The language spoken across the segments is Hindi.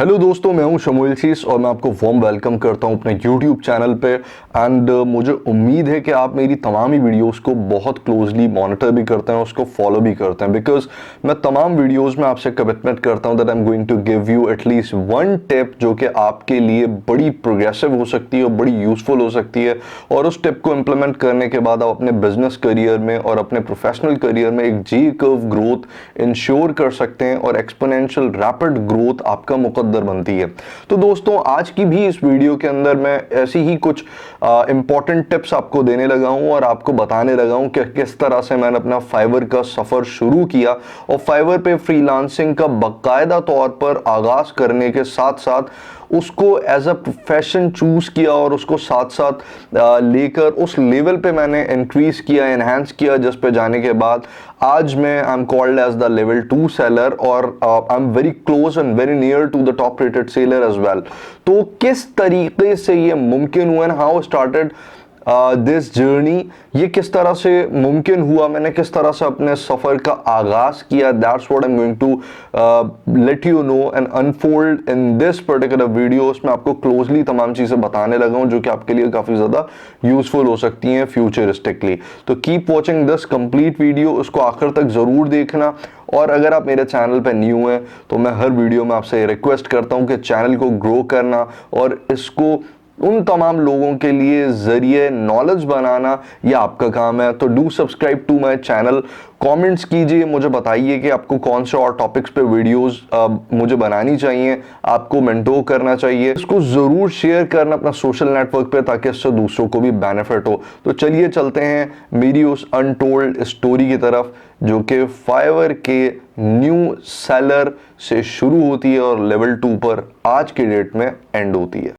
हेलो दोस्तों, मैं हूं शमूएल शीस और मैं आपको वार्म वेलकम करता हूं अपने यूट्यूब चैनल पे। एंड मुझे उम्मीद है कि आप मेरी तमाम ही वीडियोस को बहुत क्लोजली मॉनिटर भी करते हैं, उसको फॉलो भी करते हैं, बिकॉज मैं तमाम वीडियोस में आपसे कमिटमेंट करता हूं that I am going to give you at least one tip जो कि आपके लिए बड़ी प्रोग्रेसिव हो सकती है और बड़ी यूजफुल हो सकती है। और उस टिप को इम्प्लीमेंट करने के बाद आप अपने बिजनेस करियर में और अपने प्रोफेशनल करियर में एक जी कर्व ग्रोथ इंश्योर कर सकते हैं और एक्सपोनेंशियल रैपिड ग्रोथ आपका मुकद्दर बनती है। तो दोस्तों, आज की भी इस वीडियो के अंदर मैं ऐसी ही कुछ इंपॉर्टेंट टिप्स आपको देने लगा हूं और आपको बताने लगा हूं कि किस तरह से मैंने अपना फाइवर का सफर शुरू किया और फाइवर पे फ्रीलांसिंग का बाकायदा तौर पर आगाज करने के साथ साथ उसको एज अ प्रोफेशन चूज किया और उसको साथ साथ लेकर उस लेवल पे मैंने इंक्रीज किया, एनहांस किया, जिस पे जाने के बाद आज मैं I am called as the level 2 seller और I am very close and very near to the top rated seller as well. तो किस तरीके से ये मुमकिन हुआ and how started this journey, ये किस तरह से मुमकिन हुआ, मैंने किस तरह से अपने सफर का आगाज किया, that's what I am going to let you know and unfold in this particular video. उसमें आपको क्लोजली तमाम चीजें बताने लगा हूं जो कि आपके लिए काफी ज्यादा यूजफुल हो सकती हैं फ्यूचरिस्टिकली। तो keep watching this complete video, उसको आखिर तक जरूर देखना। और अगर आप मेरे चैनल पर न्यू हैं तो मैं हर वीडियो में आपसे रिक्वेस्ट करता हूं कि चैनल को ग्रो करना और इसको उन तमाम लोगों के लिए जरिए नॉलेज बनाना ये आपका काम है। तो do subscribe to my channel, comments कीजिए, मुझे बताइए कि आपको कौन से और टॉपिक्स पे वीडियोस मुझे बनानी चाहिए, आपको मेंटोर करना चाहिए। इसको जरूर शेयर करना अपना सोशल नेटवर्क पे ताकि इससे दूसरों को भी बेनिफिट हो। तो चलिए चलते हैं मेरी उस अनटोल्ड स्टोरी की तरफ जो कि फाइवर के न्यू सेलर से शुरू होती है और लेवल 2 पर आज के डेट में एंड होती है।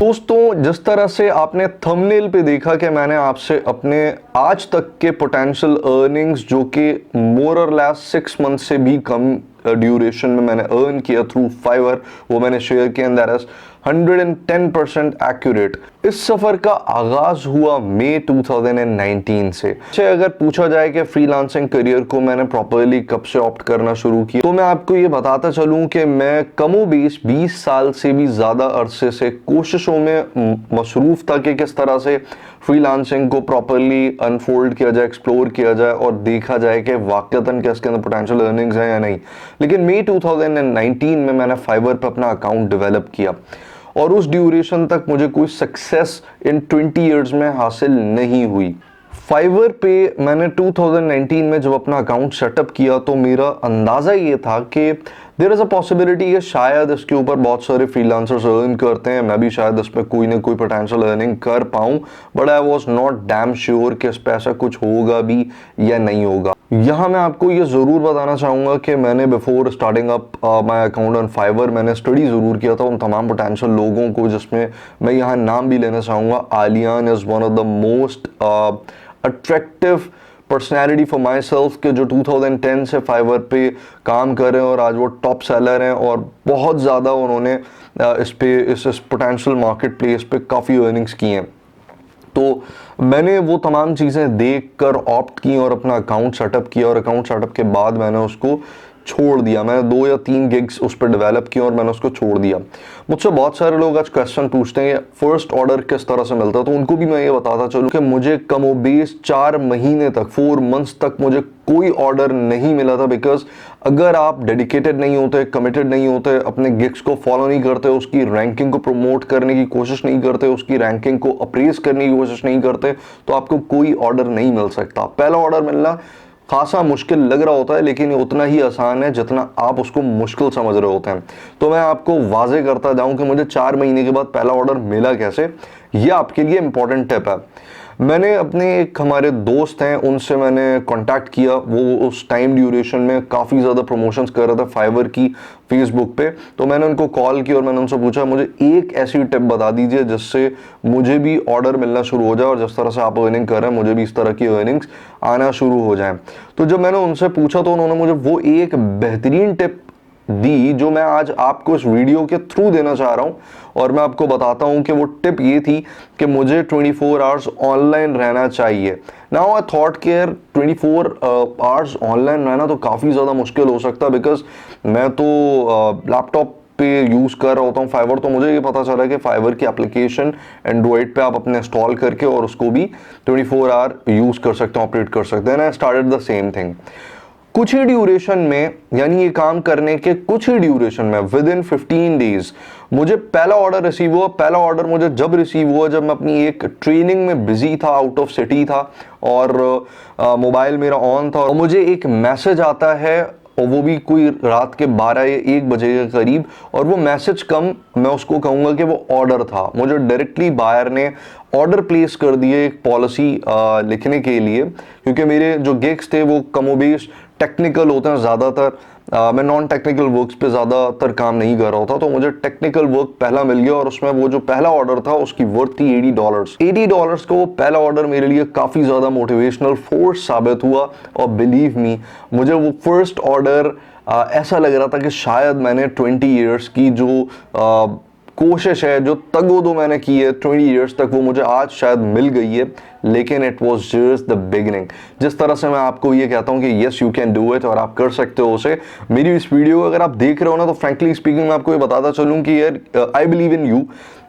दोस्तों, जिस तरह से आपने थंबनेल पे देखा कि मैंने आपसे अपने आज तक के पोटेंशियल अर्निंग्स जो कि मोर और लेस 6 मंथ से भी कम ड्यूरेशन में मैंने अर्न किया थ्रू फाइवर, वो मैंने शेयर किया एंड दैट इज 110% एक्यूरेट। इस सफर का आगाज हुआ मई 2019 से। अगर पूछा जाए कि फ्रीलांसिंग करियर को मैंने प्रॉपर्ली कब से ऑप्ट करना शुरू किया, तो मैं आपको ये बताता चलूं कि मैं कमोबेश 20 साल से भी ज्यादा अरसे से कोशिशों में मसरूफ था कि किस तरह से फ्रीलांसिंग को प्रॉपर्ली अनफोल्ड किया जाए, एक्सप्लोर किया जाए और देखा जाए कि वाकईतन क्या इसके अंदर पोटेंशियल अर्निंग्स है या नहीं। लेकिन मई 2019 में मैंने फाइवर पर अपना अकाउंट डेवलप किया और उस ड्यूरेशन तक मुझे कोई सक्सेस इन 20 इयर्स में हासिल नहीं हुई। फाइवर पे मैंने 2019 में जब अपना अकाउंट सेटअप किया तो मेरा अंदाज़ा ये था कि देयर इज़ अ पॉसिबिलिटी कि शायद इसके ऊपर बहुत सारे फ्रीलांसर्स अर्न करते हैं, मैं भी शायद इस पर कोई ना कोई पोटेंशियल अर्निंग कर पाऊँ, but I was not damn sure कि इस पर ऐसा कुछ होगा भी या नहीं होगा। यहाँ मैं आपको ये ज़रूर बताना चाहूँगा कि मैंने before starting up my account on Fiverr मैंने स्टडी ज़रूर किया था उन तमाम पोटेंशियल लोगों को, जिसमें मैं यहाँ नाम भी लेना चाहूँगा। Aliyan is one of the most attractive personality for my self के जो 2010 से फाइवर पे काम कर रहे हैं और आज वो टॉप सेलर हैं और बहुत ज़्यादा उन्होंने इस पोटेंशियल मार्केट प्लेस पे काफ़ी अर्निंग्स की हैं। तो मैंने वो तमाम चीज़ें देख कर ऑप्ट की और अपना अकाउंट सेटअप किया और अकाउंट सेटअप के बाद मैंने उसको छोड़ दिया। मैंने 2 या 3 गिग्स उस पर डेवलप किया और मैंने उसको छोड़ दिया। मुझसे बहुत सारे लोग आज क्वेश्चन पूछते हैं फर्स्ट ऑर्डर किस तरह से मिलता है, तो उनको भी मैं ये बताता चलूँ कि मुझे कमोबेश 4 महीने तक 4 मंथ्स तक मुझे कोई ऑर्डर नहीं मिला था। बिकॉज अगर आप डेडिकेटेड नहीं होते, कमिटेड नहीं होते, अपने गिग्स को फॉलो नहीं करते, उसकी रैंकिंग को प्रमोट करने की कोशिश नहीं करते, उसकी रैंकिंग को अप्रेस करने की कोशिश नहीं करते, तो आपको कोई ऑर्डर नहीं मिल सकता। पहला ऑर्डर मिलना खासा मुश्किल लग रहा होता है लेकिन ये उतना ही आसान है जितना आप उसको मुश्किल समझ रहे होते हैं। तो मैं आपको वाजे करता जाऊं कि मुझे 4 महीने के बाद पहला ऑर्डर मिला कैसे, ये आपके लिए इंपॉर्टेंट टिप है। मैंने अपने एक हमारे दोस्त हैं उनसे मैंने कांटेक्ट किया, वो उस टाइम ड्यूरेशन में काफ़ी ज़्यादा प्रमोशंस कर रहा था फाइवर की फेसबुक पे। तो मैंने उनको कॉल किया और मैंने उनसे पूछा मुझे एक ऐसी टिप बता दीजिए जिससे मुझे भी ऑर्डर मिलना शुरू हो जाए और जिस तरह से आप अर्निंग कर रहे हैं मुझे भी इस तरह की अर्निंग्स आना शुरू हो जाए। तो जब मैंने उनसे पूछा तो उन्होंने मुझे वो एक बेहतरीन टिप दी जो मैं आज आपको इस वीडियो के थ्रू देना चाह रहा हूँ, और मैं आपको बताता हूँ कि वो टिप ये थी कि मुझे 24 आवर्स ऑनलाइन रहना चाहिए। नाउ आई थॉट कि यार 24 आवर्स ऑनलाइन रहना तो काफ़ी ज़्यादा मुश्किल हो सकता है, बिकॉज मैं तो लैपटॉप पे यूज़ कर रहा होता हूँ फाइवर। तो मुझे ये पता चला कि फाइवर की एप्लीकेशन एंड्रॉइड पे आप अपने इंस्टॉल करके और उसको भी 24 आवर यूज़ कर सकते हैं, ऑपरेट कर सकते हैं। I started the same thing. कुछ ही ड्यूरेशन में, यानी ये काम करने के कुछ ही ड्यूरेशन में, विद इन 15 डेज मुझे पहला ऑर्डर रिसीव हुआ। पहला ऑर्डर मुझे जब रिसीव हुआ जब मैं अपनी एक ट्रेनिंग में बिजी था, आउट ऑफ सिटी था, और मोबाइल मेरा ऑन था, और मुझे एक मैसेज आता है, और वो भी कोई रात के 12 या 1 बजे के करीब। और वो मैसेज कम, मैं उसको कहूँगा कि वो ऑर्डर था। मुझे डायरेक्टली बायर ने ऑर्डर प्लेस कर दिए एक पॉलिसी लिखने के लिए, क्योंकि मेरे जो गिग्स थे वो कमोबेश टेक्निकल होते हैं ज़्यादातर। मैं नॉन टेक्निकल वर्क्स पे ज़्यादातर काम नहीं कर रहा था, तो मुझे टेक्निकल वर्क पहला मिल गया, और उसमें वो जो पहला ऑर्डर था उसकी वर्थ थी $80। $80 का वो पहला ऑर्डर मेरे लिए काफ़ी ज़्यादा मोटिवेशनल फोर्स साबित हुआ। और बिलीव मी, मुझे वो फर्स्ट ऑर्डर ऐसा लग रहा था कि शायद मैंने 20 ईयर्स की जो कोशिश है, जो तगोदो मैंने की है 20 ईयर्स तक, वो मुझे आज शायद मिल गई है। लेकिन it was just the beginning. जिस तरह से मैं आपको ये कहता हूँ कि yes you can do it, और आप कर सकते हो उसे। मेरी इस वीडियो को अगर आप देख रहे हो ना, तो फ्रैंकली स्पीकिंग मैं आपको ये बताता चलूँ कि यार आई बिलीव इन यू।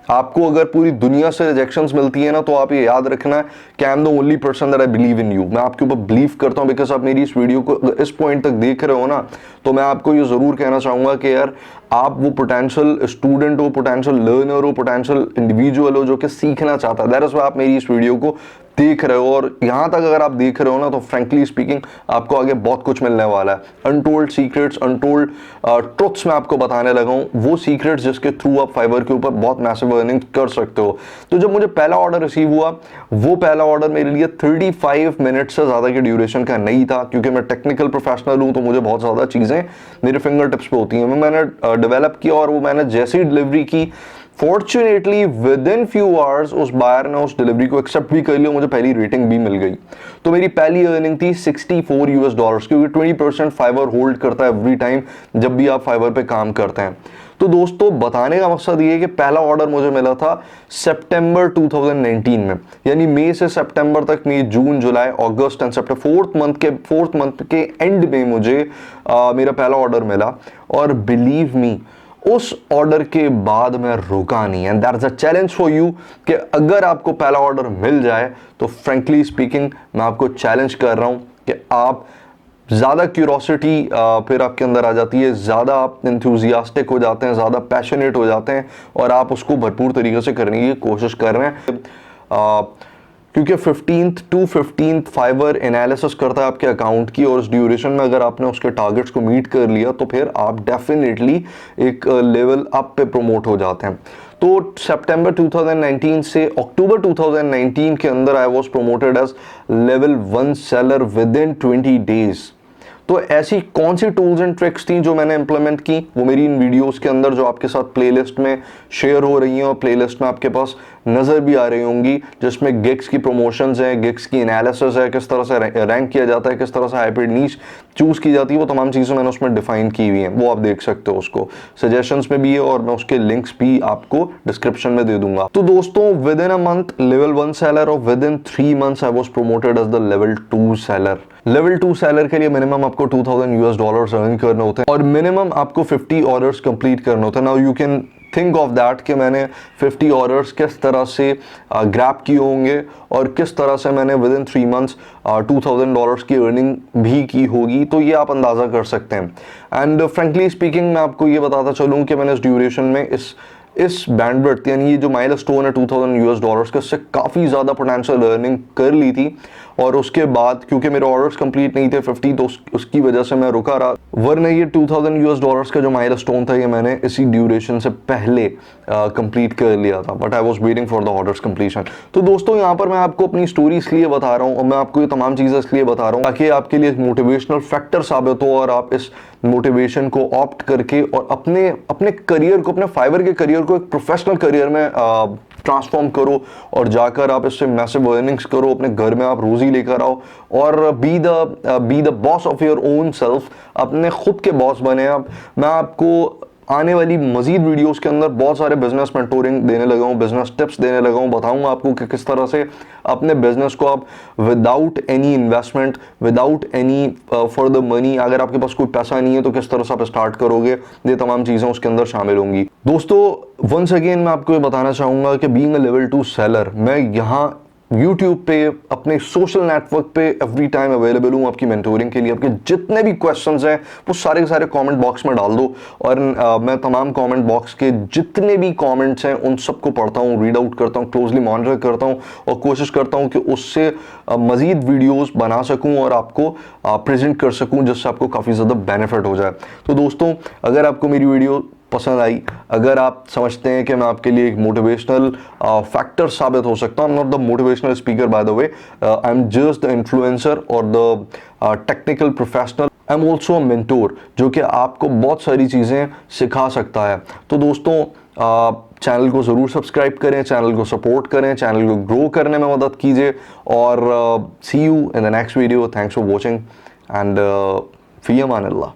आपको अगर पूरी दुनिया से रिजेक्शंस मिलती है ना, तो आप ये याद रखना कि I am the only person that I believe in you. मैं आपके ऊपर बिलीव करता हूँ, बिकॉज आप मेरी इस वीडियो को इस पॉइंट तक देख रहे हो ना, तो मैं आपको ये ज़रूर कहना चाहूँगा कि यार आप वो पोटेंशियल स्टूडेंट हो, पोटेंशियल लर्नर हो, पोटेंशियल इंडिविजुअल हो जो कि सीखना चाहता है। दैट इज़ व्हाई आप मेरी इस वीडियो को देख रहे हो। और यहाँ तक अगर आप देख रहे हो ना, तो फ्रैंकली स्पीकिंग आपको आगे बहुत कुछ मिलने वाला है। अनटोल्ड सीक्रेट्स, अनटोल्ड ट्रुथ्स मैं आपको बताने लगा हूँ, वो सीक्रेट्स जिसके थ्रू आप फाइवर के ऊपर बहुत मैसिव अर्निंग कर सकते हो। तो जब मुझे पहला ऑर्डर रिसीव हुआ, वो पहला ऑर्डर मेरे लिए 35 मिनट से ज़्यादा की ड्यूरेशन का नहीं था, क्योंकि मैं टेक्निकल प्रोफेशनल हूँ, तो मुझे बहुत ज़्यादा चीज़ें मेरे फिंगर टिप्स पे होती हैं। मैंने डेवलप किया, और वो मैंने जैसे ही डिलीवरी की, fortunately with in few hours उस बायर ने उस डिलीवरी को एक्सेप्ट भी कर लिया, मुझे पहली रेटिंग भी मिल गई। तो मेरी पहली अर्निंग थी $64, क्योंकि 20% फाइवर होल्ड करता है एवरी टाइम जब भी आप फाइवर पे काम करते हैं। तो दोस्तों, बताने का मकसद ये है कि पहला ऑर्डर मुझे मिला था सितंबर 2019 में, यानी मई से सितंबर तक, मई, जून, जुलाई, अगस्त एंड सितंबर, फोर्थ मंथ के एंड में मुझे मेरा पहला ऑर्डर मिला। और बिलीव मी, उस ऑर्डर के बाद मैं रुका नहीं। And that's a challenge for you कि अगर आपको पहला ऑर्डर मिल जाए, तो फ्रैंकली स्पीकिंग मैं आपको चैलेंज कर रहा हूं कि आप ज़्यादा क्यूरोसिटी फिर आपके अंदर आ जाती है, ज़्यादा आप इंथुजियास्टिक हो जाते हैं, ज़्यादा पैशनेट हो जाते हैं, और आप उसको भरपूर तरीके से करने की कोशिश कर रहे हैं। क्योंकि 15th to 15th fibre analysis करता है आपके अकाउंट की, और उस ड्यूरेशन में अगर आपने उसके टारगेट्स को मीट कर लिया, तो फिर आप डेफिनेटली एक लेवल अप पे प्रमोट हो जाते हैं। तो सितंबर 2019 से अक्टूबर 2019 के अंदर I was promoted as level 1 seller within 20 days. तो ऐसी कौन सी टूल्स एंड ट्रिक्स थी जो मैंने इंप्लीमेंट की, वो मेरी इन वीडियोस के अंदर जो आपके साथ प्लेलिस्ट में शेयर हो रही हैं, और प्लेलिस्ट में आपके पास नज़र भी आ रही होंगी, जिसमें गिग्स की प्रमोशंस है, गिग्स की एनालिसिस है, किस तरह से रैंक किया जाता है, किस तरह से हाइब्रिड नीश चूज़ की जाती है, वो तमाम चीज़ें मैंने उसमें डिफाइन की हुई हैं। वो आप देख सकते हो, उसको सजेशंस में भी है, और मैं उसके लिंक्स भी आपको डिस्क्रिप्शन में दे दूंगा। तो दोस्तों, within a month level 1 seller, और within 3 months I was promoted as the level 2 seller. Level 2 seller के लिए मिनिमम आपको $2000 अर्न करने होते हैं, और मिनिमम आपको 50 ऑर्डर्स कंप्लीट करने होते हैं। Now you can think of that कि मैंने 50 ऑर्डर्स किस तरह से ग्रैब किए होंगे, और किस तरह से मैंने विद इन 3 मंथ्स $2000 की अर्निंग भी की होगी। तो ये आप अंदाज़ा कर सकते हैं। एंड फ्रेंकली स्पीकिंग मैं आपको ये बताता चलूँ कि मैंने इस ड्यूरेशन में इस बैंडविड्थ, यानी ये जो माइलस्टोन है $2000 का, इससे काफ़ी ज़्यादा पोटेंशियल अर्निंग कर ली थी। और उसके बाद क्योंकि मेरे ऑर्डर्स कंप्लीट नहीं थे 50, तो उसकी वजह से मैं रुका रहा, वरना ये $2000 का जो माइलस्टोन था, ये मैंने इसी ड्यूरेशन से पहले कंप्लीट कर लिया था। But I was waiting for the orders completion. तो दोस्तों, यहाँ पर मैं आपको अपनी स्टोरी इसलिए बता रहा हूँ, और मैं आपको ये तमाम चीज़ें इसलिए बता रहा हूँ ताकि आपके लिए एक मोटिवेशनल फैक्टर साबित हो, और आप इस मोटिवेशन को ऑप्ट करके और अपने करियर को, अपने फाइवर के करियर को एक प्रोफेशनल करियर में ट्रांसफॉर्म करो और जाकर आप इससे मैसिव अर्निंग्स करो, अपने घर में आप रोजी लेकर आओ और be the boss of your own self, अपने खुद के बॉस बने आप। मैं आपको आने वाली मजीद वीडियोस के अंदर बहुत सारे बिजनेस मेंटोरिंग देने लगा हूँ, बिजनेस टिप्स देने लगा हूँ, बताऊंगा आपको कि किस तरह से अपने बिजनेस को आप without any investment, without any further money, अगर आपके पास कोई पैसा नहीं है तो किस तरह से आप स्टार्ट करोगे, ये तमाम चीज़ें उसके अंदर शामिल होंगी। दोस्तों वंस अगेन मैं आपको ये बताना चाहूँगा कि बीइंग अ लेवल 2 सेलर, मैं यहाँ YouTube पे, अपने सोशल नेटवर्क पे एवरी टाइम अवेलेबल हूँ आपकी मेंटोरिंग के लिए। आपके जितने भी क्वेश्चंस हैं वो सारे के सारे कमेंट बॉक्स में डाल दो और मैं तमाम कमेंट बॉक्स के जितने भी कमेंट्स हैं उन सबको पढ़ता हूँ, रीड आउट करता हूँ, क्लोजली मॉनिटर करता हूँ और कोशिश करता हूँ कि उससे मज़ीद वीडियोस बना सकूँ और आपको प्रेजेंट कर सकूँ, जिससे आपको काफ़ी ज़्यादा बेनिफिट हो जाए। तो दोस्तों अगर आपको मेरी वीडियो पसंद आई, अगर आप समझते हैं कि मैं आपके लिए एक मोटिवेशनल फैक्टर साबित हो सकता हूँ, I am not the motivational speaker by the way, I am just the influencer और the technical professional, I am also a mentor जो कि आपको बहुत सारी चीज़ें सिखा सकता है। तो दोस्तों चैनल को ज़रूर सब्सक्राइब करें, चैनल को सपोर्ट करें, चैनल को ग्रो करने में मदद कीजिए और see you in the next video. Thanks for watching and फी अमान अल्लाह।